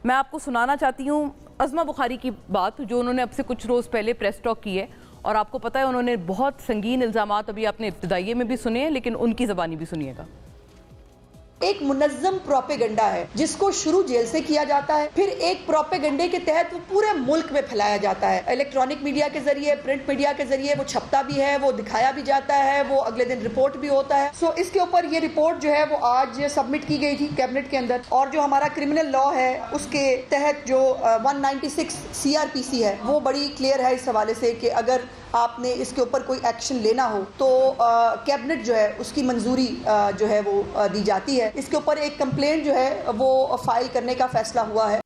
मैं आपको सुनाना चाहती हूँ अज़मा बुखारी की बात, जो उन्होंने अब से कुछ रोज़ पहले प्रेस टॉक की है। और आपको पता है उन्होंने बहुत संगीन इल्ज़ामात अभी आपने इब्तिदाइये में भी सुने हैं, लेकिन उनकी ज़बानी भी सुनिएगा। एक मुनज़्ज़म प्रोपेगेंडा है जिसको शुरू जेल से किया जाता है, फिर एक प्रोपेगेंडे के तहत वो पूरे मुल्क में फैलाया जाता है। इलेक्ट्रॉनिक मीडिया के जरिए, प्रिंट मीडिया के जरिए वो छपता भी है, वो दिखाया भी जाता है, वो अगले दिन रिपोर्ट भी होता है। सो इसके ऊपर ये रिपोर्ट जो है वो आज सबमिट की गई थी कैबिनेट के अंदर। और जो हमारा क्रिमिनल लॉ है उसके तहत जो 196 CRPC है वो बड़ी क्लियर है इस हवाले से कि अगर आपने इसके ऊपर कोई एक्शन लेना हो तो कैबिनेट जो है उसकी मंजूरी जो है वो दी जाती है। इसके ऊपर एक कंप्लेंट जो है वो फाइल करने का फैसला हुआ है।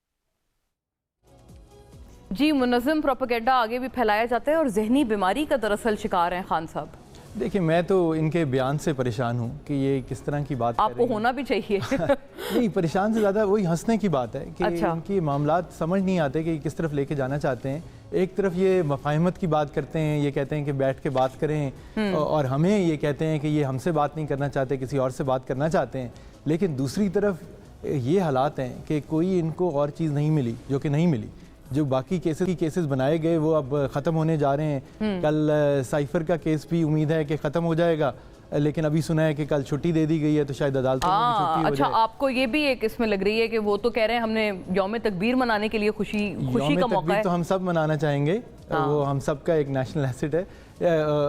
जी, मुनज़्ज़म प्रोपेगेंडा आगे भी फैलाया जाता है और जहनी बीमारी का दरअसल शिकार हैं खान साहब। देखिए, मैं तो इनके बयान से परेशान हूँ कि ये किस तरह की बात आपको होना भी चाहिए। नहीं, परेशान से ज़्यादा वही हंसने की बात है कि अच्छा। इनकी मामलात समझ नहीं आते कि किस तरफ लेके जाना चाहते हैं। एक तरफ ये मफाहमत की बात करते हैं, ये कहते हैं कि बैठ के बात करें, और हमें ये कहते हैं कि ये हमसे बात नहीं करना चाहते, किसी और से बात करना चाहते हैं। लेकिन दूसरी तरफ ये हालात हैं कि कोई इनको और चीज़ नहीं मिली जो कि नहीं मिली। जो बाकी केसेस बनाए गए वो अब ख़त्म होने जा रहे हैं। कल साइफर का केस भी उम्मीद है कि ख़त्म हो जाएगा, लेकिन अभी सुना है कि कल छुट्टी दे दी गई है, तो शायद अदालत में भी छुट्टी हो अच्छा, जाए। आपको ये भी एक इसमें लग रही है कि वो तो कह रहे हैं हमने यौम तकबीर मनाने के लिए खुशी का मौका है। तो हम सब मनाना चाहेंगे, वो हम सब का एक नेशनल एसेट है,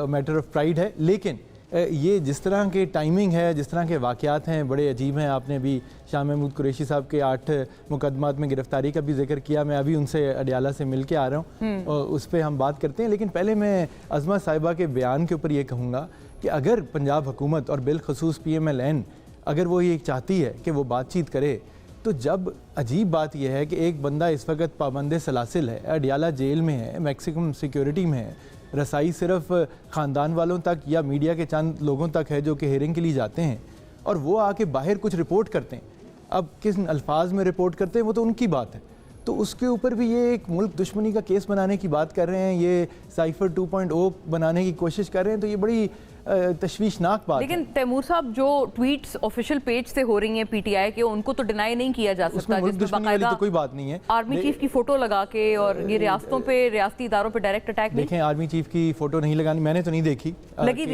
मैटर ऑफ प्राइड है। लेकिन ये जिस तरह के टाइमिंग है, जिस तरह के वाक़यात हैं, बड़े अजीब हैं। आपने अभी शाह महमूद कुरैशी साहब के 8 मुकदमात में गिरफ्तारी का भी जिक्र किया। मैं अभी उनसे अडियाला से मिल के आ रहा हूँ और उस पर हम बात करते हैं। लेकिन पहले मैं अज़मा साहिबा के बयान के ऊपर ये कहूँगा कि अगर पंजाब हुकूमत और बिलखसूस PMLN अगर वो ये चाहती है कि वो बातचीत करे, तो जब अजीब बात यह है कि एक बंदा इस वक्त पाबंद सलासिल है, अडियाला जेल में है, मैक्सिमम सिक्योरिटी में है, रसाई सिर्फ ख़ानदान वालों तक या मीडिया के चंद लोगों तक है जो कि हेयरिंग के लिए जाते हैं, और वो आके बाहर कुछ रिपोर्ट करते हैं। अब किस अल्फाज में रिपोर्ट करते हैं वो तो उनकी बात है, तो उसके ऊपर भी ये एक मुल्क दुश्मनी का केस बनाने की बात कर रहे हैं, ये साइफर 2.0 बनाने की कोशिश कर रहे हैं। तो ये बड़ी तशवीशनाक बात। लेकिन तैमूर साहब, जो ट्वीट्स ऑफिशियल पेज से हो रही हैं PTI के, उनको तो डिनाई नहीं किया जा सकता। जिसमें वाली तो कोई बात नहीं है। आर्मी चीफ की फोटो लगा के और ये रियासतों पे, रियासती इदारों पे डायरेक्ट अटैक नहीं। देखें, आर्मी चीफ की फोटो नहीं लगानी, मैंने तो नहीं देखी, लगी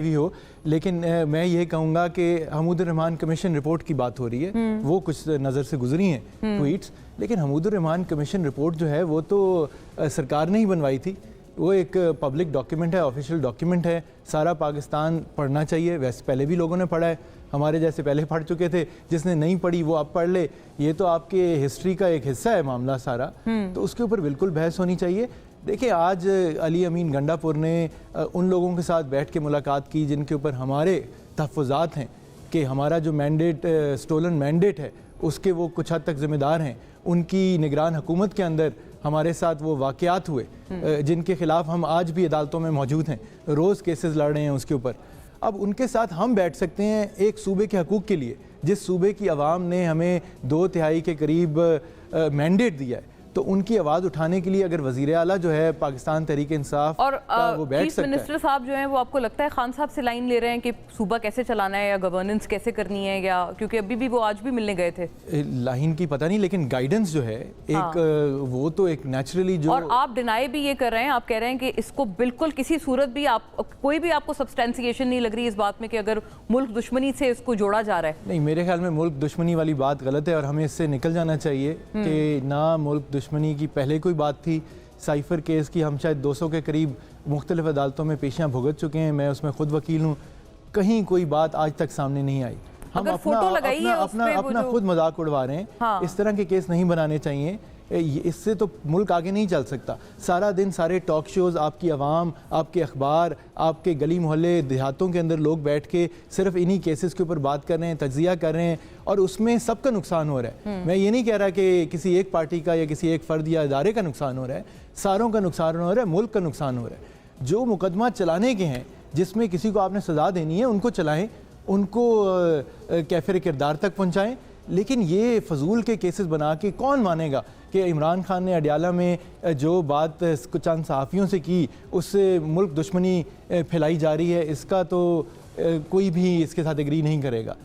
हुई हो। लेकिन मैं ये कहूँगा कि हमीदुर रहमान कमीशन रिपोर्ट की बात हो रही है, वो कुछ नज़र से गुजरी हैं ट्वीट्स, लेकिन हमीदुर रहमान कमीशन रिपोर्ट जो है वो तो सरकार ने ही बनवाई थी। वो एक पब्लिक डॉक्यूमेंट है, ऑफिशियल डॉक्यूमेंट है, सारा पाकिस्तान पढ़ना चाहिए। वैसे पहले भी लोगों ने पढ़ा है, हमारे जैसे पहले पढ़ चुके थे, जिसने नहीं पढ़ी वो अब पढ़ ले। ये तो आपके हिस्ट्री का एक हिस्सा है मामला सारा, तो उसके ऊपर बिल्कुल बहस होनी चाहिए। देखिए, आज अली अमीन गंडापुर ने उन लोगों के साथ बैठ के मुलाकात की जिनके ऊपर हमारे तहफ़्फ़ुज़ात हैं कि हमारा जो मैंडेट, स्टोलन मैंडेट है, उसके वो कुछ हद तक ज़िम्मेदार हैं। उनकी निगरान हुकूमत के अंदर हमारे साथ वो वाक़यात हुए जिनके ख़िलाफ़ हम आज भी अदालतों में मौजूद हैं, रोज़ केसेस लड़ रहे हैं उसके ऊपर। अब उनके साथ हम बैठ सकते हैं एक सूबे के हकूक़ के लिए, जिस सूबे की आवाम ने हमें 2/3 के करीब मैंडेट दिया है, तो उनकी आवाज़ उठाने के लिए अगर वज़ीर आला जो है पाकिस्तान तहरीक इंसाफ और वो बैठ चीफ मिनिस्टर साहब जो हैं वो आपको लगता है खान साहब से लाइन ले रहे हैं कि सूबा कैसे चलाना है या गवर्नेंस कैसे करनी है, या क्योंकि अभी भी वो आज भी मिलने गए थे? लाइन की पता नहीं, लेकिन गाइडेंस जो है एक वो तो एक नेचुरली जो। और आप डिनाई भी ये कर रहे हैं, आप कह रहे हैं कि इसको बिल्कुल किसी सूरत भी कोई भी आपको सब्सटेंसिएशन नहीं लग रही इस बात में कि अगर मुल्क दुश्मनी से इसको जोड़ा जा रहा है? नहीं, मेरे ख्याल में मुल्क दुश्मनी वाली बात गलत है और हमें इससे निकल जाना चाहिए कि ना मुल्क दुश्मनी की पहले कोई बात थी। साइफर केस की हम शायद 200 के करीब मुख्तलिफ अदालतों में पेशियाँ भुगत चुके हैं, मैं उसमें खुद वकील हूँ, कहीं कोई बात आज तक सामने नहीं आई। हम अपना खुद मजाक उड़वा रहे हैं। हाँ। इस तरह के केस नहीं बनाने चाहिए, इससे तो मुल्क आगे नहीं चल सकता। सारा दिन सारे टॉक शोज़, आपकी आवाम, आपके अखबार, आपके गली मोहल्ले देहातों के अंदर लोग बैठ के सिर्फ इन्हीं केसेस के ऊपर बात कर रहे हैं, तज्जिया कर रहे हैं, और उसमें सबका नुकसान हो रहा है। मैं ये नहीं कह रहा कि किसी एक पार्टी का या किसी एक फ़र्द या इदारे का नुकसान हो रहा है, सारों का नुकसान हो रहा है, मुल्क का नुकसान हो रहा है। जो मुकदमा चलाने के हैं, जिसमें किसी को आपने सज़ा देनी है, उनको चलाएँ, उनको कैफिर किरदार तक पहुँचाएँ। लेकिन ये फजूल के केसेस बना के कौन मानेगा कि इमरान खान ने अडियाला में जो बात चंद सहाफ़ियों से की, उससे मुल्क दुश्मनी फैलाई जा रही है, इसका तो कोई भी इसके साथ एग्री नहीं करेगा।